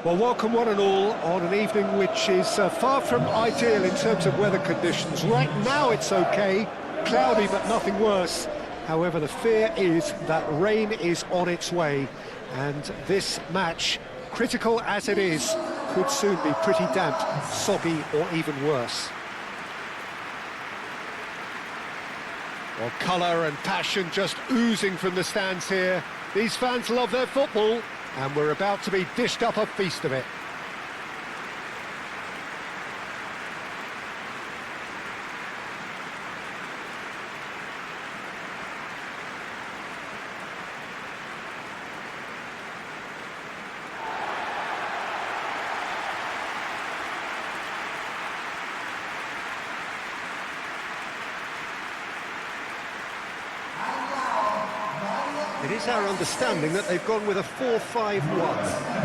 Well, welcome one and all on an evening which is far from ideal in terms of weather conditions. Right now it's okay, cloudy but nothing worse. However, the fear is that rain is on its way, and this match, critical as it is, could soon be pretty damp, soggy or even worse. Well, colour and passion just oozing from the stands here. These fans love their football, and we're about to be dished up a feast of it. It is our understanding that they've gone with a 4-5-1.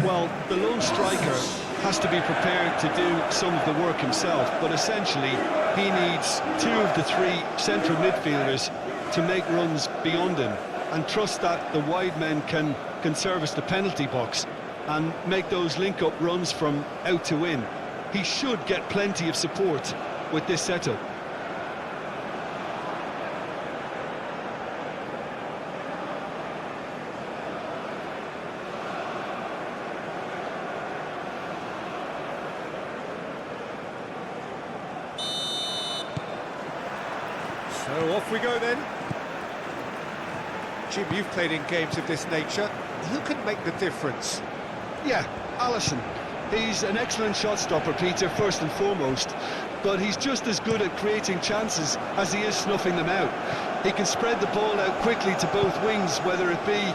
Well, the lone striker has to be prepared to do some of the work himself, but essentially he needs two of the three central midfielders to make runs beyond him and trust that the wide men can service the penalty box and make those link-up runs from out to in. He should get plenty of support with this setup. So off we go then. Jim, you've played in games of this nature. Who can make the difference? Yeah, Alisson. He's an excellent shot stopper, Peter, first and foremost, but he's just as good at creating chances as he is snuffing them out. He can spread the ball out quickly to both wings, whether it be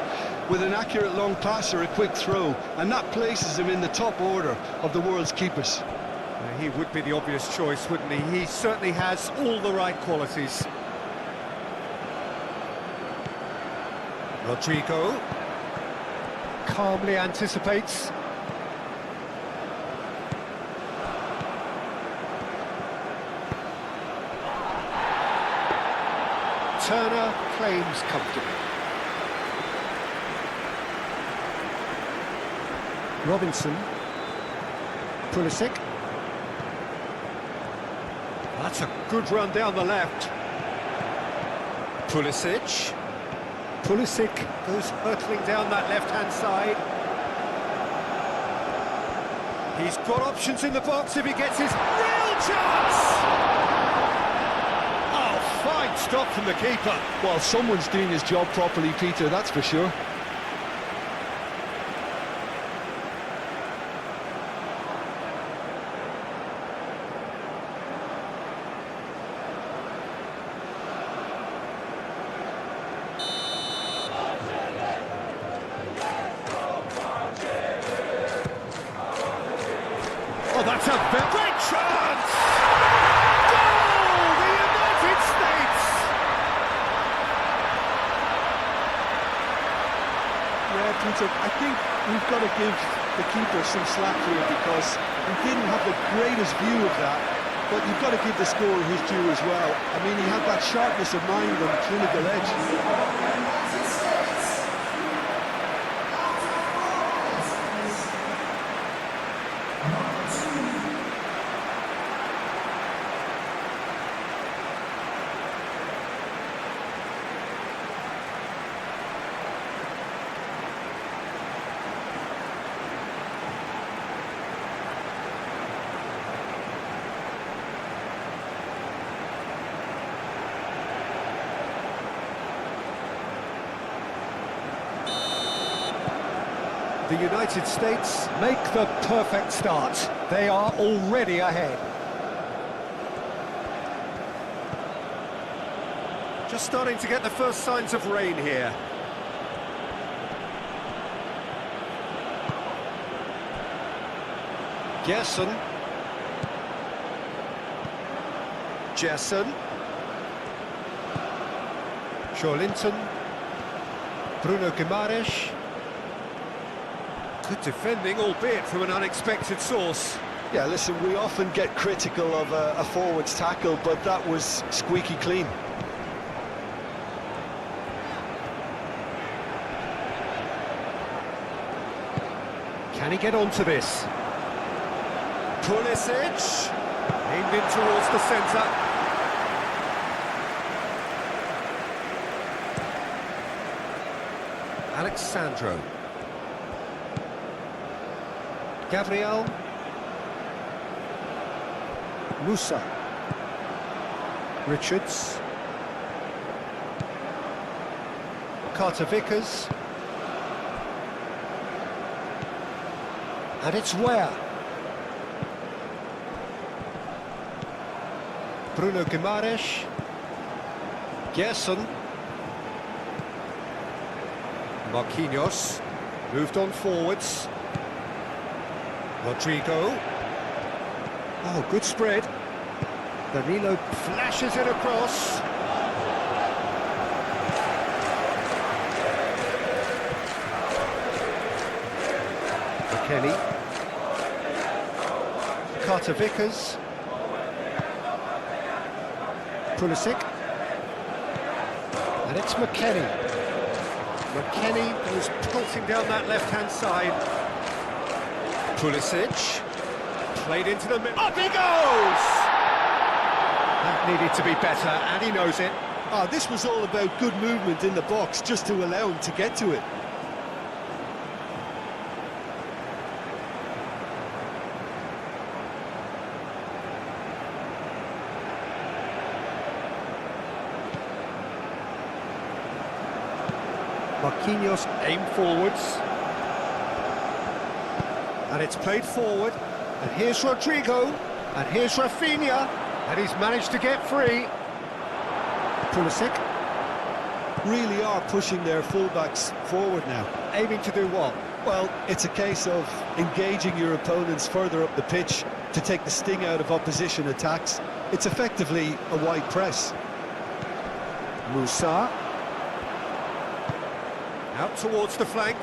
with an accurate long pass or a quick throw, and that places him in the top order of the world's keepers. He would be the obvious choice, wouldn't he? He certainly has all the right qualities. Rodrigo calmly anticipates. Turner claims comfortably. Robinson. Pulisic. That's a good run down the left. Pulisic. Pulisic goes hurtling down that left-hand side. He's got options in the box if he gets his real chance! Oh, fine stop from the keeper. Well, someone's doing his job properly, Peter, that's for sure. Oh, that's a great chance! Goal! The United States! Yeah, Peter, I think we've got to give the keeper some slack here because he didn't have the greatest view of that, but you've got to give the scorer his due as well. I mean, he had that sharpness of mind and clinical edge. The United States make the perfect start. They are already ahead. Just starting to get the first signs of rain here. Gerson. Joelinton. Bruno Guimaraes. Good defending, albeit from an unexpected source. Yeah, listen, we often get critical of a forward's tackle, but that was squeaky clean. Can he get onto this? Pulisic, aimed in towards the centre. Alexandro. Gabriel. Musa. Richards. Carter Vickers. And it's where? Bruno Guimaraes. Gerson. Marquinhos. Moved on forwards. Rodrigo. Oh, good spread. Danilo flashes it across. McKennie. Carter Vickers. Pulisic. And it's McKennie. McKennie goes pelting down that left-hand side. Pulisic. Played into the middle. Up he goes! That needed to be better, and he knows it. This was all about good movement in the box, just to allow him to get to it. Marquinhos aim forwards. And it's played forward. And here's Rodrigo. And here's Rafinha. And he's managed to get free. Pulisic. Really are pushing their fullbacks forward now. Aiming to do what? Well, it's a case of engaging your opponents further up the pitch to take the sting out of opposition attacks. It's effectively a wide press. Musa. Out towards the flank.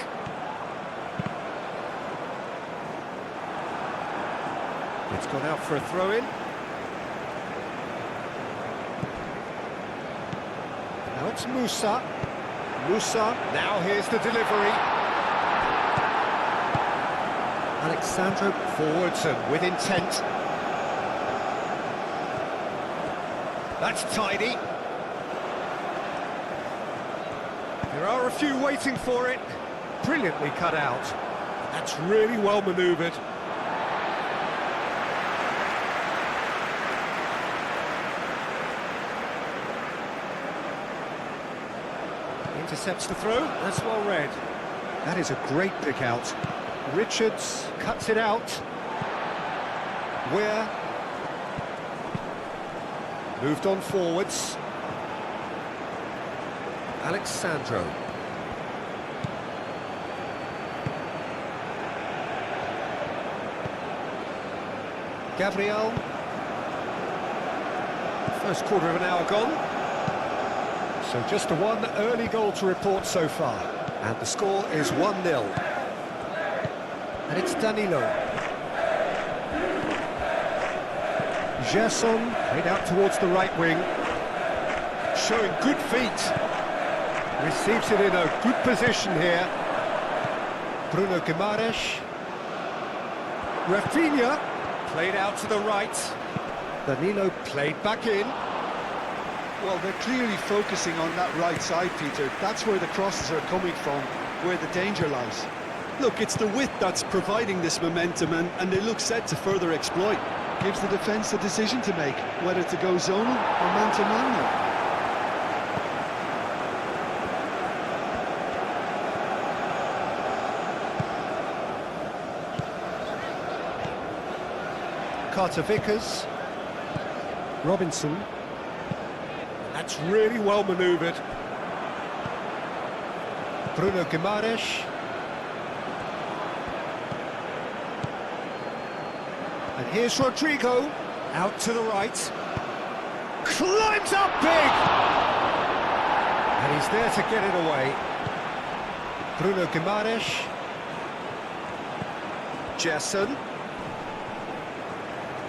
It's gone out for a throw-in. Now it's Musa. Musa, now here's the delivery. Alexandro forwards and with intent. That's tidy. There are a few waiting for it. Brilliantly cut out. That's really well manoeuvred. Intercepts the throw. That's well read. That is a great pick out. Richards cuts it out. Where? Moved on forwards. Alexandro. Gabriel. First quarter of an hour gone. So just the one early goal to report so far. And the score is 1-0. And it's Danilo. Gerson played out towards the right wing. Showing good feet. Receives it in a good position here. Bruno Guimaraes. Rafinha played out to the right. Danilo played back in. Well, they're clearly focusing on that right side, Peter. That's where the crosses are coming from, where the danger lies. Look, it's the width that's providing this momentum, and they look set to further exploit. Gives the defence a decision to make, whether to go zonal or man-to-man now. Carter Vickers. Robinson. That's really well manoeuvred. Bruno Guimaraes. And here's Rodrigo. Out to the right. Climbs up big! And he's there to get it away. Bruno Guimaraes. Gerson.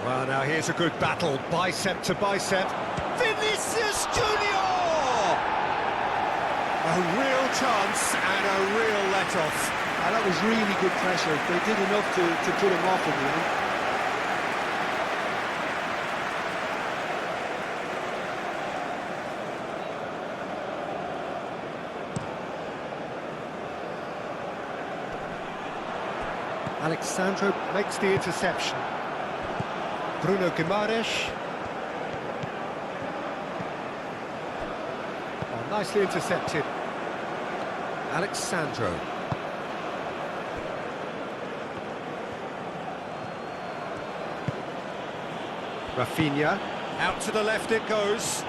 Well, now here's a good battle, bicep to bicep. Vinicius Junior! A real chance and a real let-off. That was really good pressure. They did enough to put him off in the end. Alexandro makes the interception. Bruno Guimaraes. Oh, nicely intercepted. Alexandro. Rafinha. Out to the left it goes.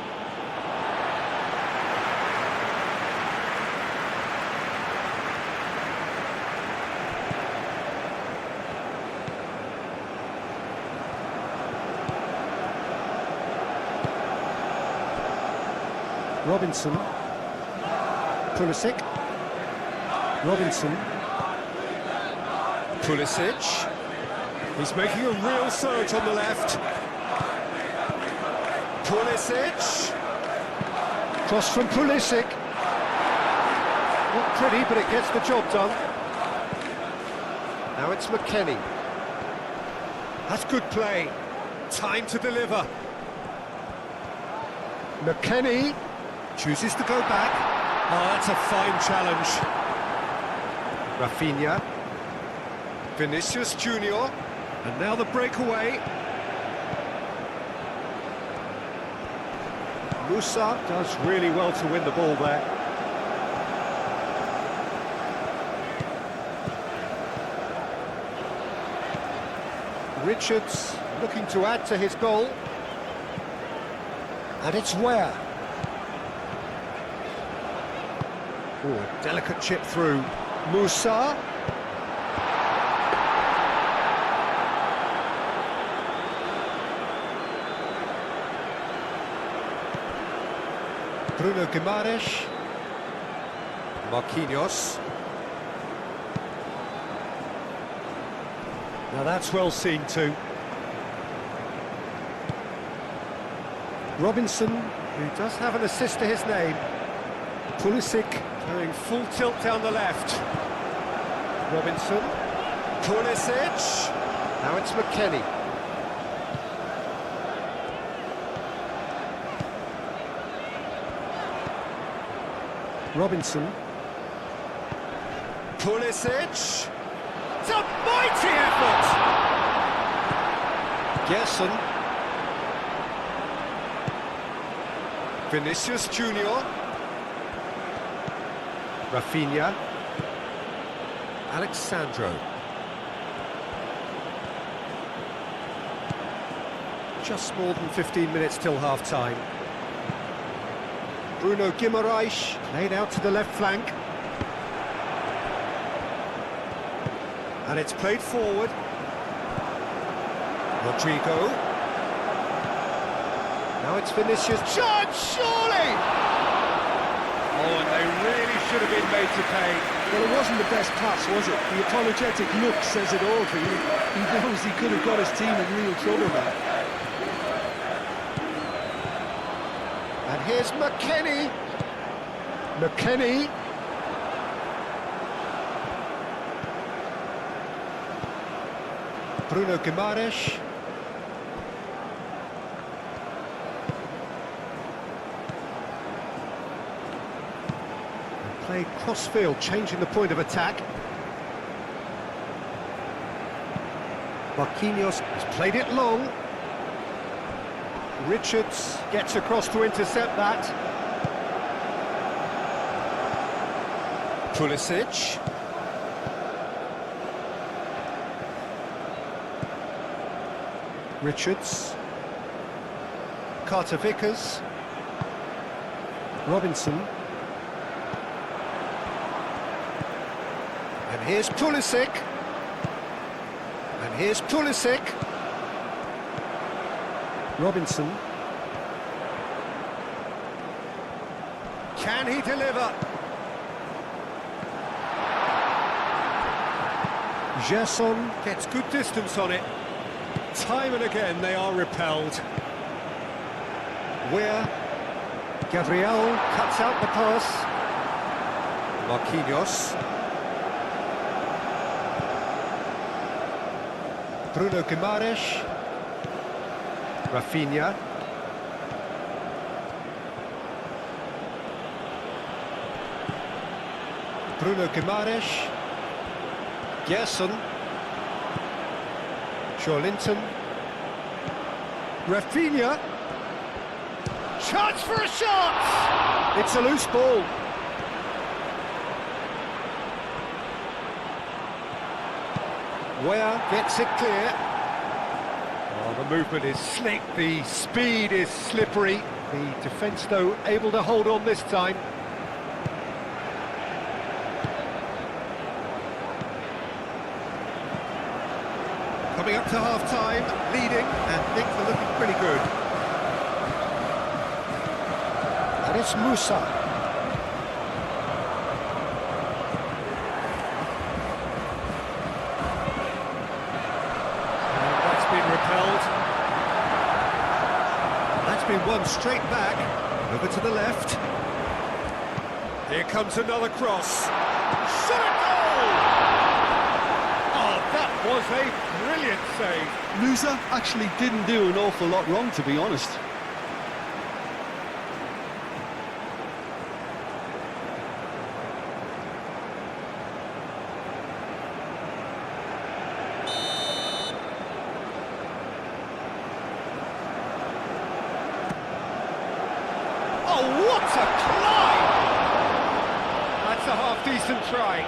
Robinson, Pulisic, Robinson, Pulisic, he's making a real surge on the left, Pulisic, cross from Pulisic, not pretty but it gets the job done. Now it's McKennie, that's good play, time to deliver. McKennie chooses to go back. Oh, that's a fine challenge. Rafinha. Vinicius Junior. And now the breakaway. Musa does really well to win the ball there. Richards looking to add to his goal. And it's Ware. Oh, delicate chip through. Musa. Bruno Guimaraes. Marquinhos. Now that's well seen too. Robinson, who does have an assist to his name. Pulisic going full tilt down the left. Robinson. Pulisic. Now it's McKennie. Robinson. Pulisic. It's a mighty effort! Gerson. Vinicius Junior. Rafinha. Alexandro. Just more than 15 minutes till half-time. Bruno Guimaraes laid out to the left flank. And it's played forward. Rodrigo. Now it's Vinicius. Shot, surely! Oh, and they really should have been made to pay. Well, it wasn't the best pass, was it? The apologetic look says it all for you. He knows he could have got his team in real trouble there. And here's McKennie. McKennie. Bruno Guimaraes. Played cross-field, changing the point of attack. Marquinhos has played it long. Richards gets across to intercept that. Pulisic. Richards. Carter Vickers. Robinson. And here's Pulisic. And here's Pulisic. Robinson. Can he deliver? Gerson gets good distance on it. Time and again they are repelled. Where Gabriel cuts out the pass. Marquinhos. Bruno Guimaraes. Rafinha. Bruno Guimaraes. Gerson. Linton. Rafinha. Chance for a shot! It's a loose ball. Where gets it clear. Oh, the movement is slick, the speed is slippery. The defence, though, able to hold on this time. Coming up to half-time, leading, and things are looking pretty good. That is Musa. And that's been repelled. That's been won straight back, over to the left. Here comes another cross. Shot a goal! Oh, that was a brilliant save. Musa actually didn't do an awful lot wrong, to be honest. Oh, what a climb! That's a half-decent try.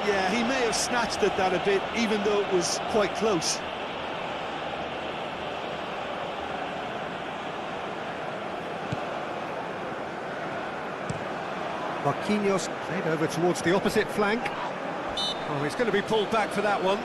Yeah, he may have snatched at that a bit, even though it was quite close. Marquinhos played over towards the opposite flank. Oh, he's going to be pulled back for that one.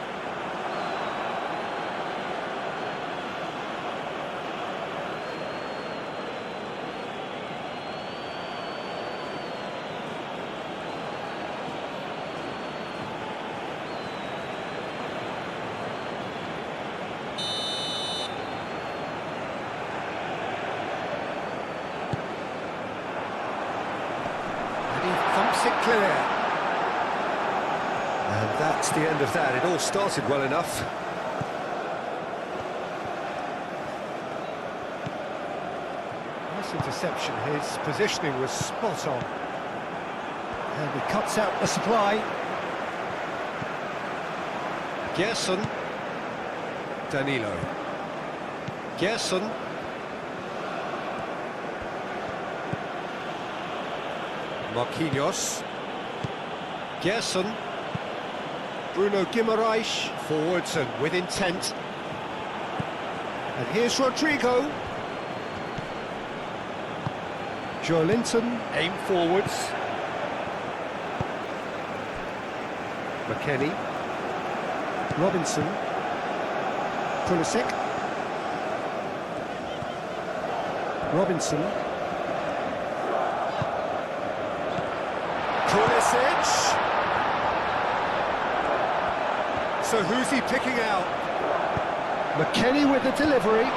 Thumps it clear. And that's the end of that. It all started well enough. Nice interception. His positioning was spot on. And he cuts out the supply. Gerson. Danilo. Gerson. Marquinhos. Gerson. Bruno Guimaraes. Forwards and with intent. And here's Rodrigo. Linton. Aim forwards. McKennie. Robinson. Pulisic. Robinson. Pulisic. So who's he picking out? McKennie with the delivery.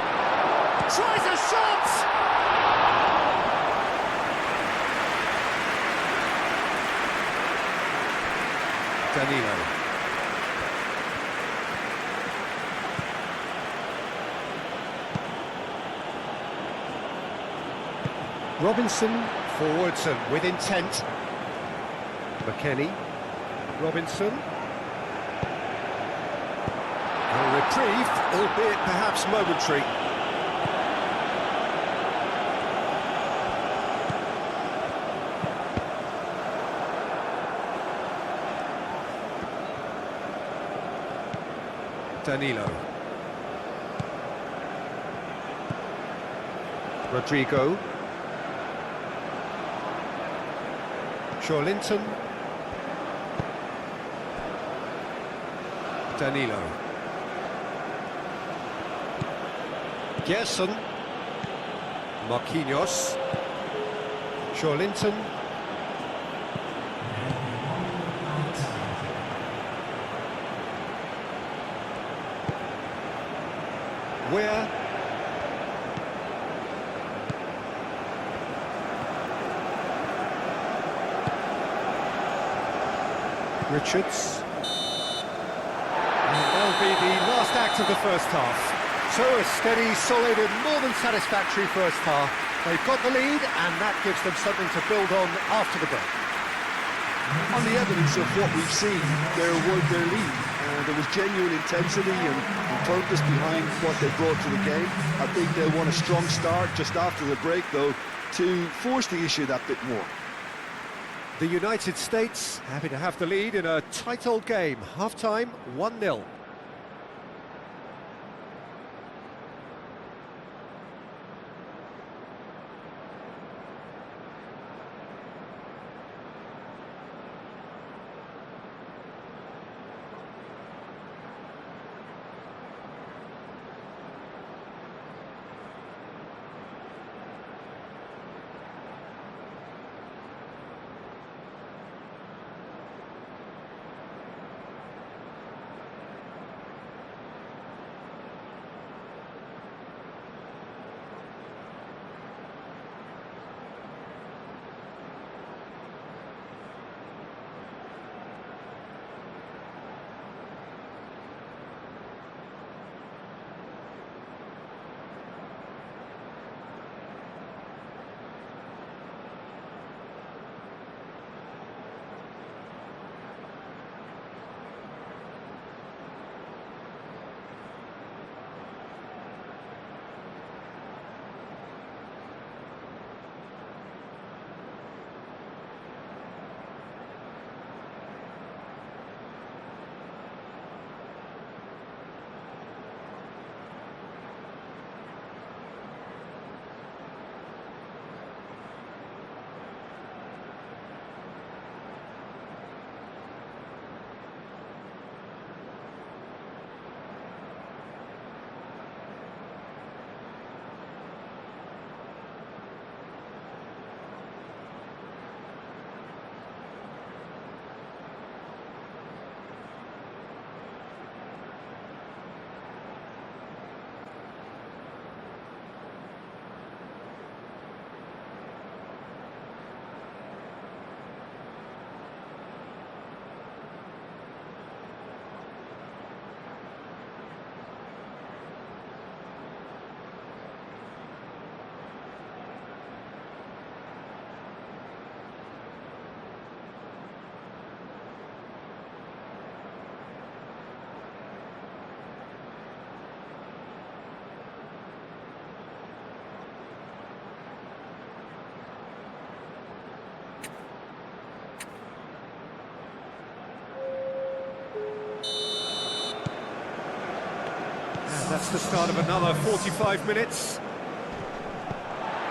Tries a shot! Danilo. Robinson, forwards and with intent. McKennie. Robinson. A reprieve, albeit perhaps momentary. Danilo. Rodrigo. Linton. Danilo. Gerson. Marquinhos. Linton. Where? Richards. And that'll be the last last act of the first half. So a steady, solid and more than satisfactory first half. They've got the lead and that gives them something to build on after the break. On the evidence of what we've seen, they're worth their lead. There was genuine intensity and purpose behind what they brought to the game. I think they want a strong start just after the break, though, to force the issue that bit more. The United States happy to have the lead in a tight old game. Half-time, 1-0. That's the start of another 45 minutes.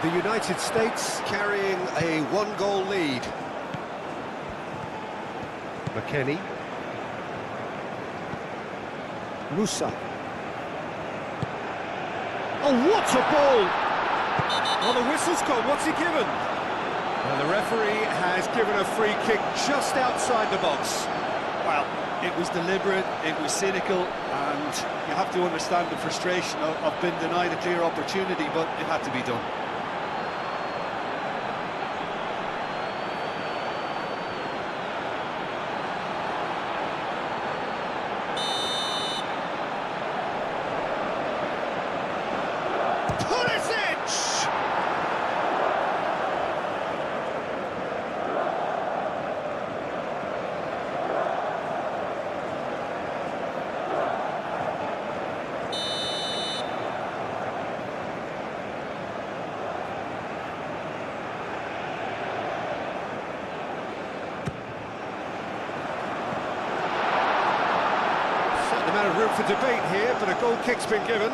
The United States carrying a one-goal lead. McKennie. Musa. Oh, what a ball! Well, the whistle's gone. What's he given? Well, the referee has given a free kick just outside the box. Well, it was deliberate, it was cynical, and you have to understand the frustration of being denied a clear opportunity, but it had to be done. Amount of room for debate here, but a goal kick's been given.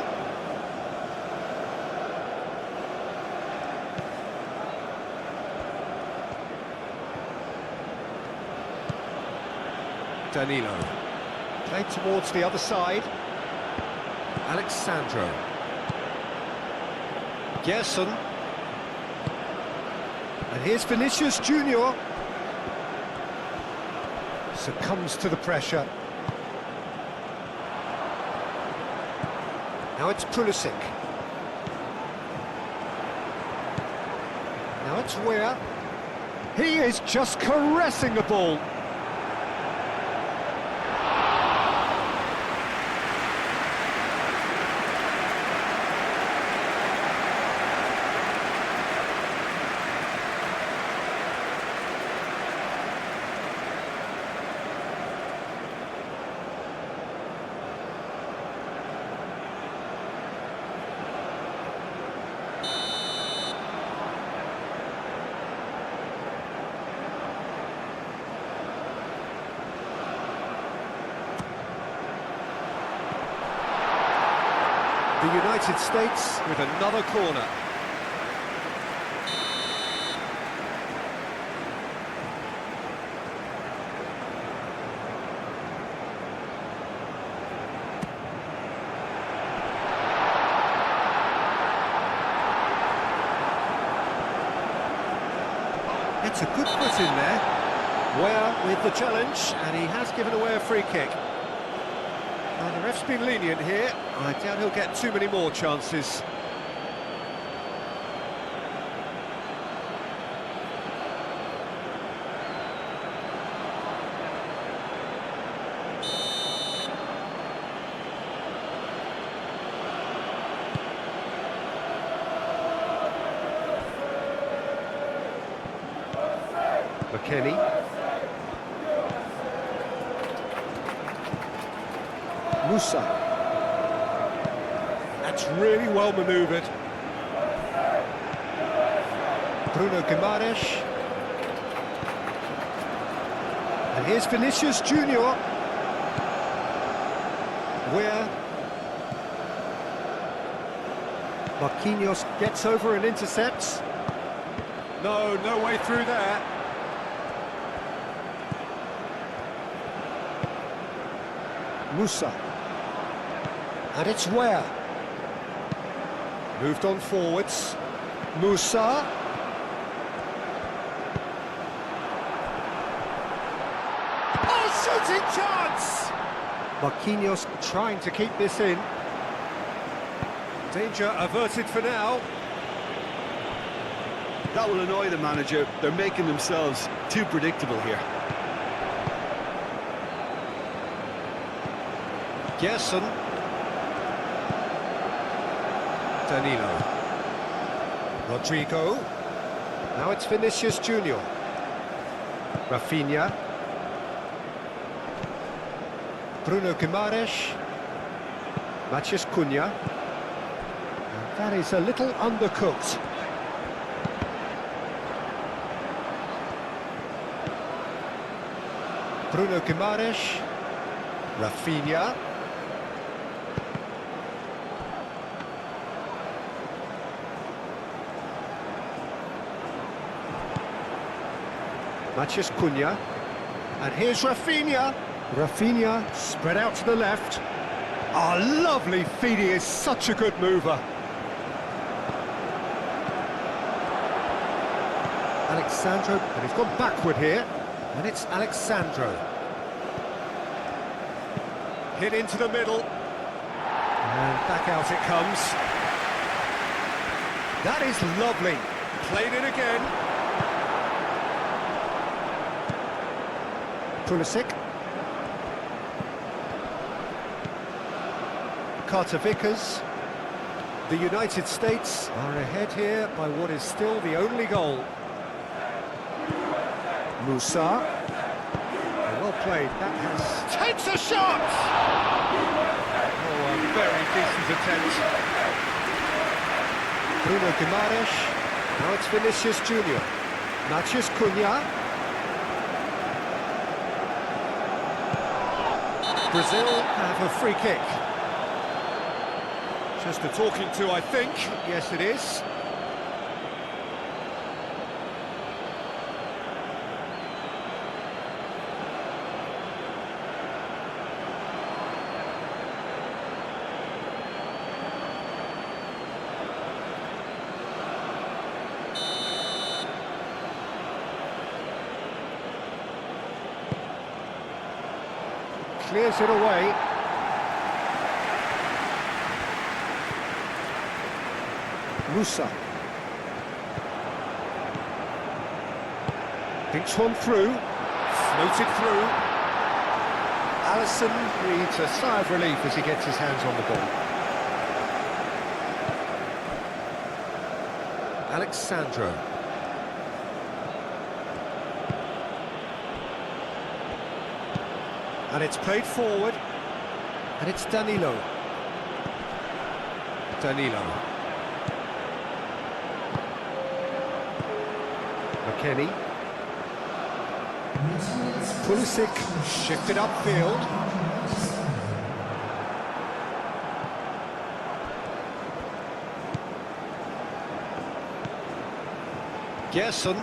Danilo. Played towards the other side. Alexandro. Gerson. And here's Vinicius Junior. Succumbs to the pressure. Now it's Pulisic. Now it's Weah. He is just caressing the ball. The United States with another corner. It's a good put in there. Ware with the challenge, and he has given away a free kick. Now, the ref's been lenient here. I doubt he'll get too many more chances. McKennie. Musa. That's really well manoeuvred. Bruno Guimaraes. And here's Vinicius Junior. Where Marquinhos gets over and intercepts. No way through there. Musa. And it's Ware. Moved on forwards. Musa. Oh, shooting chance! Marquinhos trying to keep this in. Danger averted for now. That will annoy the manager. They're making themselves too predictable here. Gerson. Danilo. Rodrigo. Now it's Vinicius Junior. Rafinha. Bruno Guimaraes. Matheus Cunha. And that is a little undercooked. Bruno Guimaraes. Rafinha. Matheus Cunha, and here's Rafinha. Rafinha spread out to the left. Oh, lovely feed, he is such a good mover. Alexandro, and he's gone backward here, and it's Alexandro. Hit into the middle, and back out it comes. That is lovely, played it again. Pulisic. Carter Vickers. The United States are ahead here by what is still the only goal. Musa. Well played, that has... Takes a shot! Oh, a very decent attempt. Bruno Guimaraes. Now it's Vinicius Junior. Matheus Cunha. Brazil have a free kick. Just a talking to, I think. Yes, it is. Clears it away. Musa. Thinks one through. Floated through. Alisson breathes a sigh of relief as he gets his hands on the ball. Alexandro. And it's played forward, and it's Danilo. Danilo. McKennie. Pulisic shifted upfield. Gerson.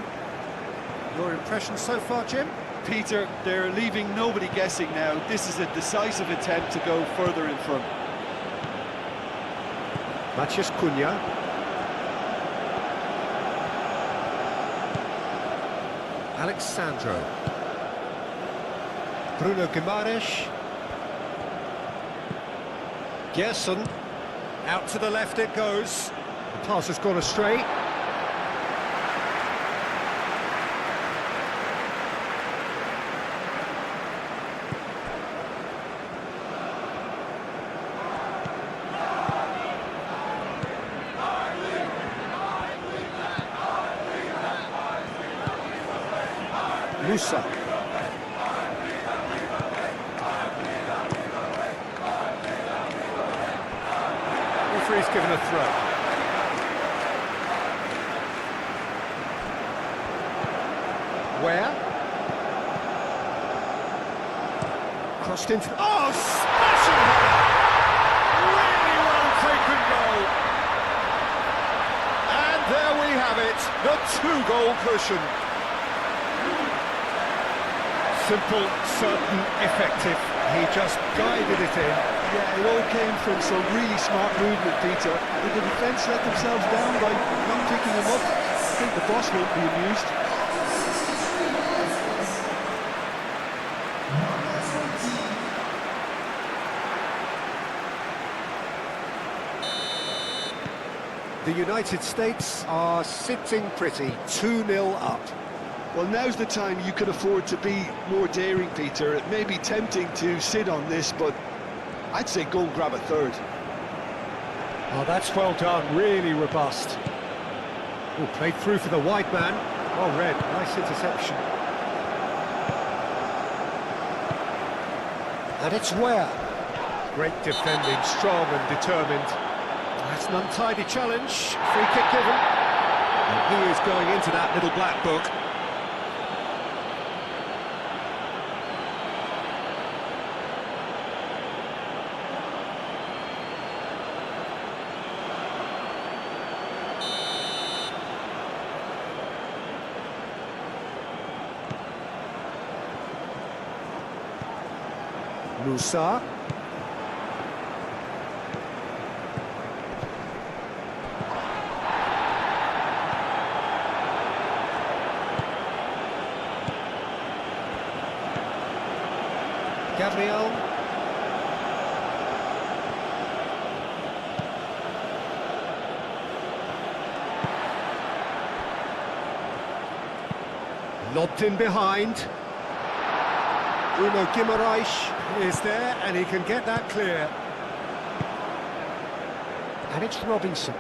Your impression so far, Jim? Peter, they're leaving nobody guessing now. This is a decisive attempt to go further in front. Maciej Cunha. Alexandro. Bruno Guimaraes. Gerson. Out to the left it goes. The pass has gone astray. Musa. Referee's given a throw. Where? Crossed into... Oh, smashing header! Really well taken goal. And there we have it, the two-goal cushion. Simple, certain, effective. He just guided it in. Yeah, it all came from some really smart movement, Peter. Did the defence let themselves down by not picking him up? I think the boss won't be amused. The United States are sitting pretty, 2-0 up. Well, now's the time you can afford to be more daring, Peter. It may be tempting to sit on this, but I'd say go and grab a third. Oh, that's well done, really robust. Oh, played through for the wide man. Well read, nice interception. And it's where? Great defending, strong and determined. That's an untidy challenge, free kick given. And he is going into that little black book. Musa. Gabriel. Lobbed in behind. Bruno Guimaraes is there, and he can get that clear. And it's Robinson.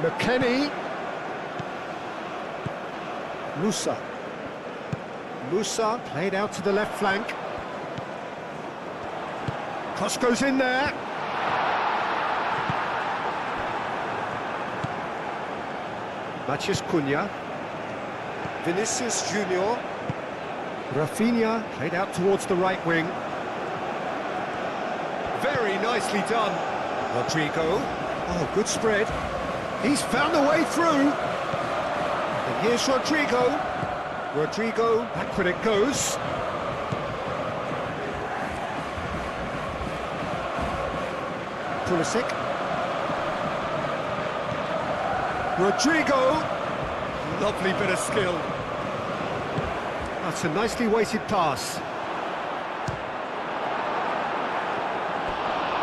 McKennie. Musa. Musa played out to the left flank. Cross goes in there. Maciej Cunha. Vinicius Junior. Rafinha played out towards the right wing. Very nicely done. Rodrigo. Oh, good spread. He's found a way through. And here's Rodrigo. Rodrigo, back when it goes. Pulisic. Rodrigo. Lovely bit of skill. That's a nicely weighted pass.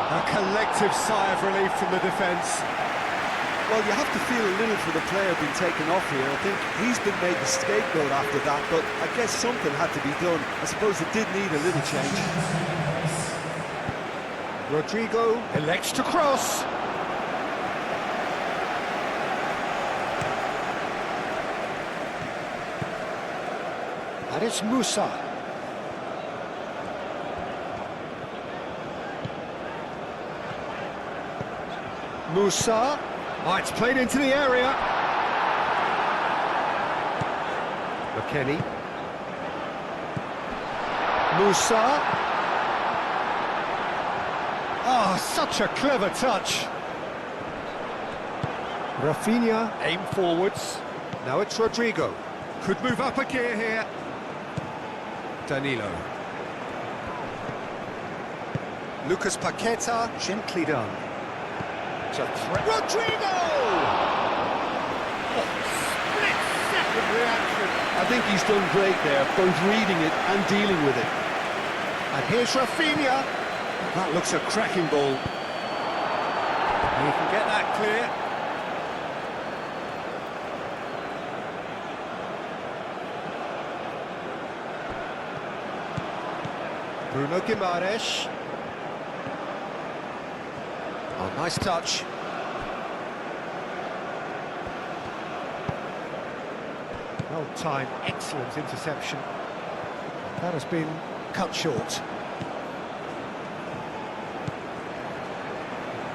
A collective sigh of relief from the defence. Well, you have to feel a little for the player being taken off here. I think he's been made the scapegoat after that, but I guess something had to be done. I suppose it did need a little change. Rodrigo elects to cross. And it's Musa. Musa. Oh, it's played into the area. McKennie. Musa. Oh, such a clever touch. Rafinha, aim forwards. Now it's Rodrigo. Could move up a gear here. Danilo. Lucas Paqueta, gently done. It's a threat. Rodrigo! Oh, split-second reaction. I think he's done great there, both reading it and dealing with it. And here's Rafinha. That looks a cracking ball. He can get that clear. Bruno Guimaraes. Oh, nice touch. Well timed, excellent interception. That has been cut short.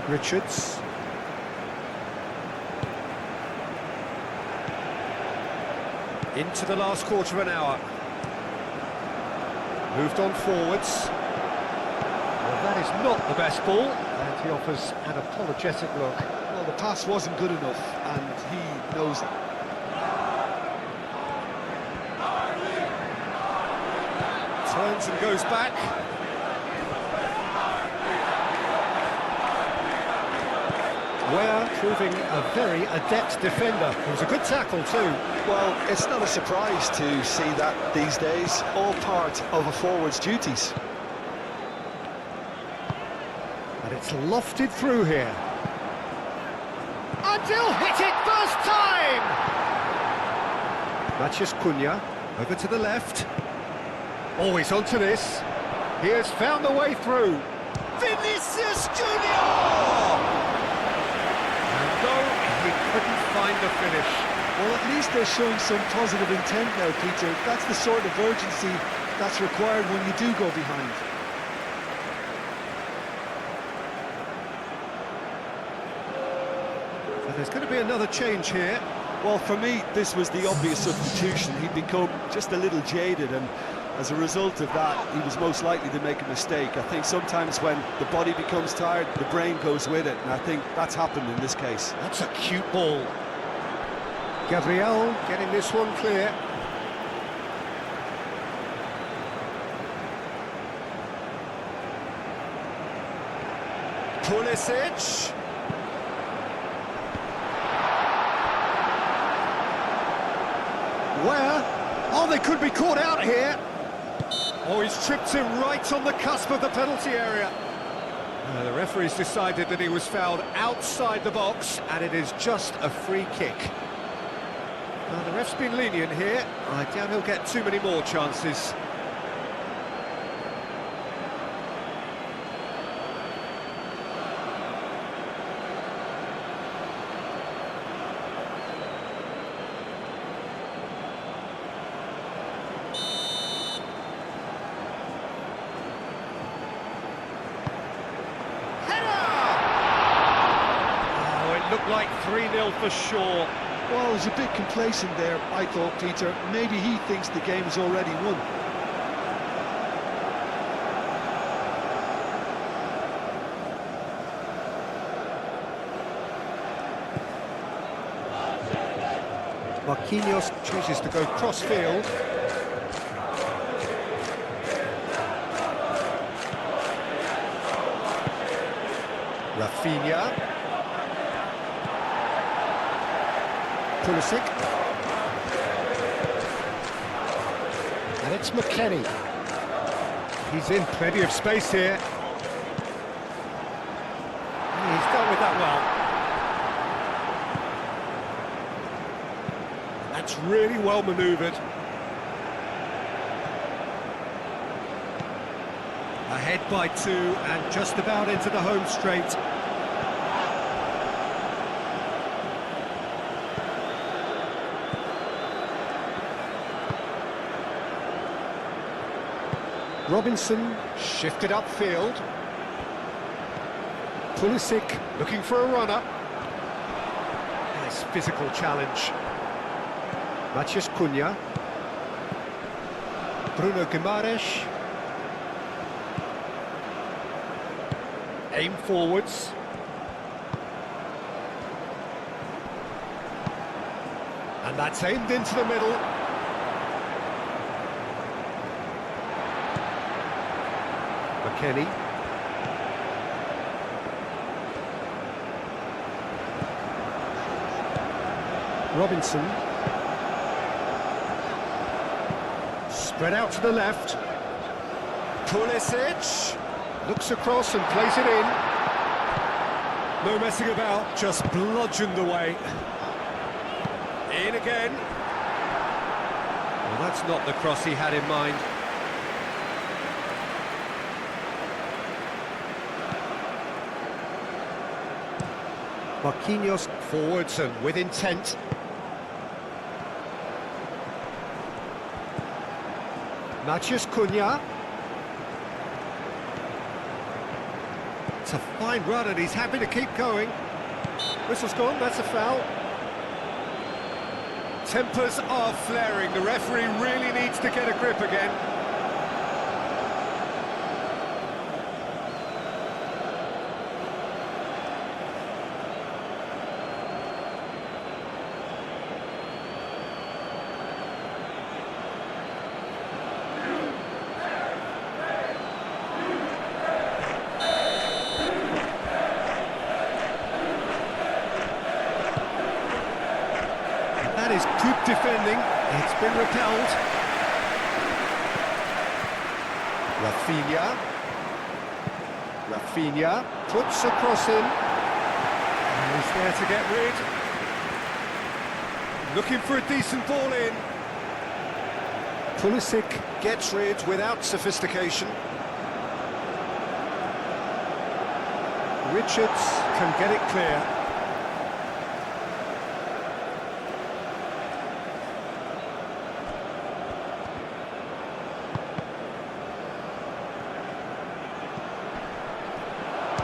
Richards. Into the last quarter of an hour. Moved on forwards. Well, that is not the best ball, and he offers an apologetic look. Well, the pass wasn't good enough, and he knows it. Turns and goes back. Ware proving a very adept defender. It was a good tackle too. Well, it's not a surprise to see that these days, all part of a forward's duties. And it's lofted through here. And he'll hit it first time! Matheus Cunha, over to the left. Always onto this. He has found the way through. Vinicius Junior! No, he couldn't find the finish. Well, at least they're showing some positive intent now, Peter. That's the sort of urgency that's required when you do go behind. So there's going to be another change here. Well, for me, this was the obvious substitution. He'd become just a little jaded, and as a result of that, he was most likely to make a mistake. I think sometimes when the body becomes tired, the brain goes with it, and I think that's happened in this case. That's a cute ball. Gabriel getting this one clear. Pulisic. Where? Oh, they could be caught out here. Oh, he's tripped him right on the cusp of the penalty area. The referee's decided that he was fouled outside the box, and it is just a free kick. Now, the ref's been lenient here. I doubt he'll get too many more chances. Looked like 3-0 for sure. Well, he's a bit complacent there, I thought, Peter. Maybe he thinks the game is already won. Marquinhos chooses to go cross-field. Rafinha. Pulisic. And it's McKennie. He's in plenty of space here. And he's dealt with that well. That's really well manoeuvred. Ahead by 2 and just about into the home straight. Robinson shifted upfield. Pulisic looking for a runner. Nice physical challenge. Matheus Cunha. Bruno Guimaraes. Aim forwards. And that's aimed into the middle. McKennie. Robinson. Spread out to the left. Pulisic. Looks across and plays it in. No messing about, just bludgeoned away. In again. Well, that's not the cross he had in mind. Marquinhos forwards and with intent. Matheus Cunha. It's a fine run and he's happy to keep going. Whistle's gone, that's a foul. Tempers are flaring, the referee really needs to get a grip again. That is good defending. It's been repelled. Rafinha puts a cross in. And he's there to get rid. Looking for a decent ball in. Pulisic gets rid without sophistication. Richards can get it clear.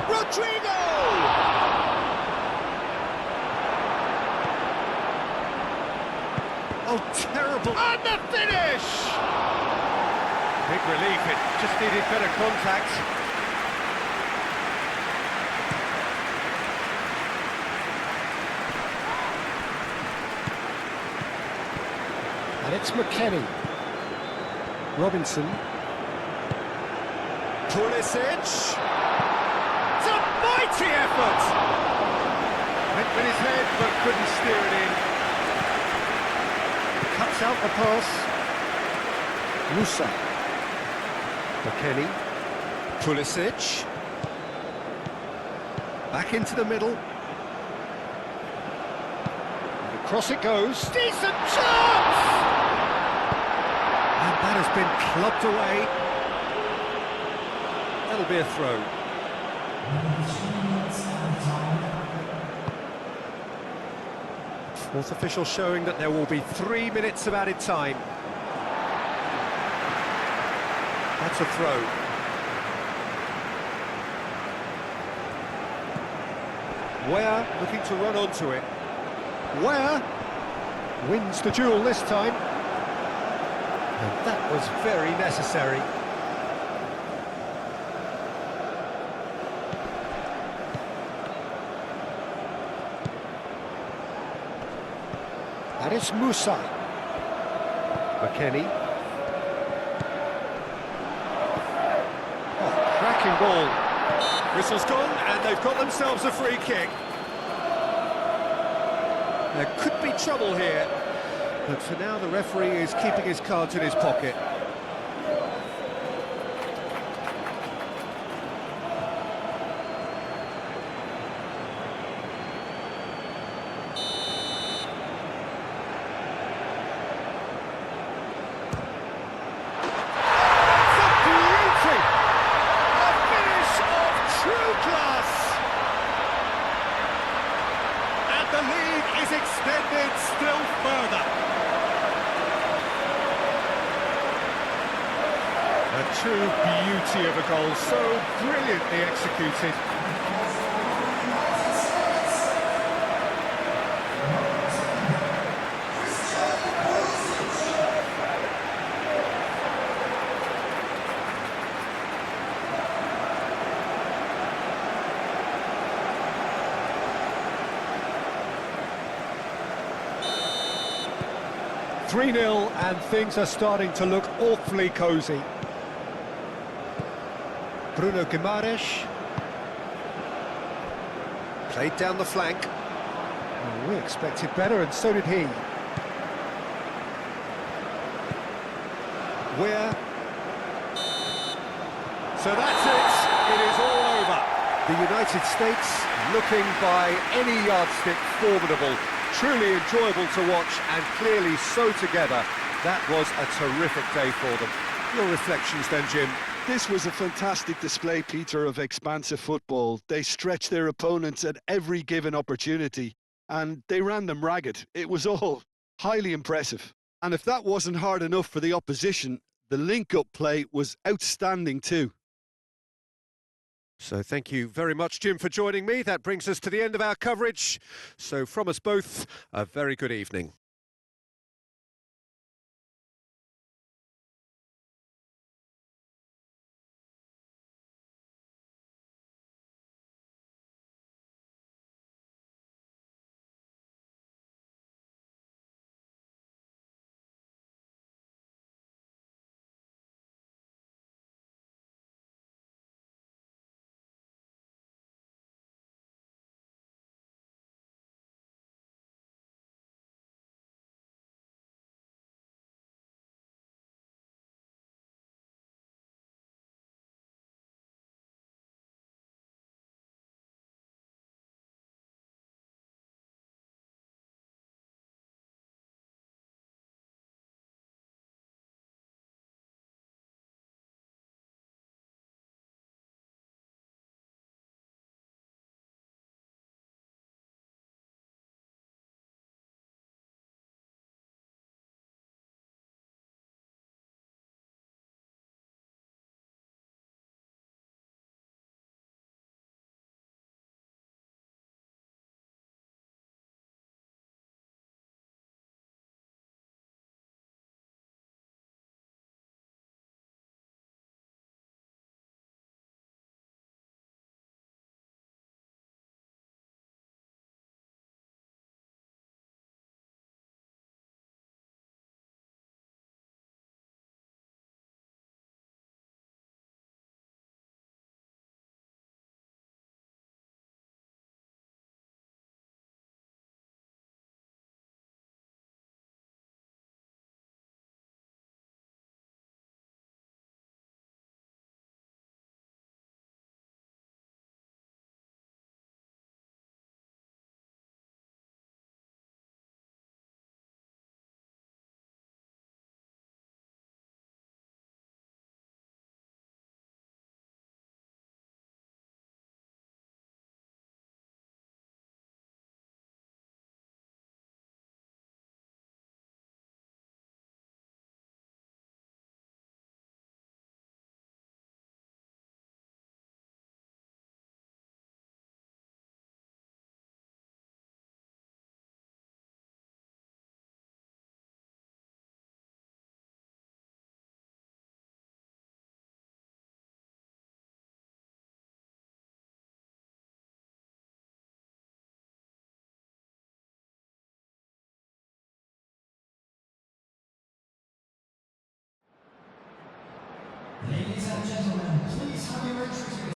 Rodrigo! Oh, terrible. And the finish! Big relief, it just needed better contact. And it's McKennie. Robinson. Pulisic. Mighty effort! Went with his head but couldn't steer it in. Cuts out the pass. Musa. McKennie. Pulisic. Back into the middle. And across it goes. Decent chance! And that has been clubbed away. That'll be a throw. Fourth official showing that there will be 3 minutes of added time. That's a throw. Ware looking to run onto it. Ware wins the duel this time. And that was very necessary. That is Musa. McKennie. Oh, cracking ball. Whistle's gone, and they've got themselves a free kick. There could be trouble here, but for now the referee is keeping his cards in his pocket. Extended still further. A true beauty of a goal, so brilliantly executed. 3-0, and things are starting to look awfully cosy. Bruno Guimaraes. Played down the flank. Oh, we expected better, and so did he. Where? So that's it. It is all over. The United States, looking by any yardstick formidable, truly enjoyable to watch, and clearly so together. That was a terrific day for them. Your reflections then, Jim? This was a fantastic display, Peter, of expansive football. They stretched their opponents at every given opportunity, and they ran them ragged. It was all highly impressive. And if that wasn't hard enough for the opposition, the link-up play was outstanding too. So thank you very much, Jim, for joining me. That brings us to the end of our coverage. So from us both, a very good evening. Ladies and gentlemen, please have your entry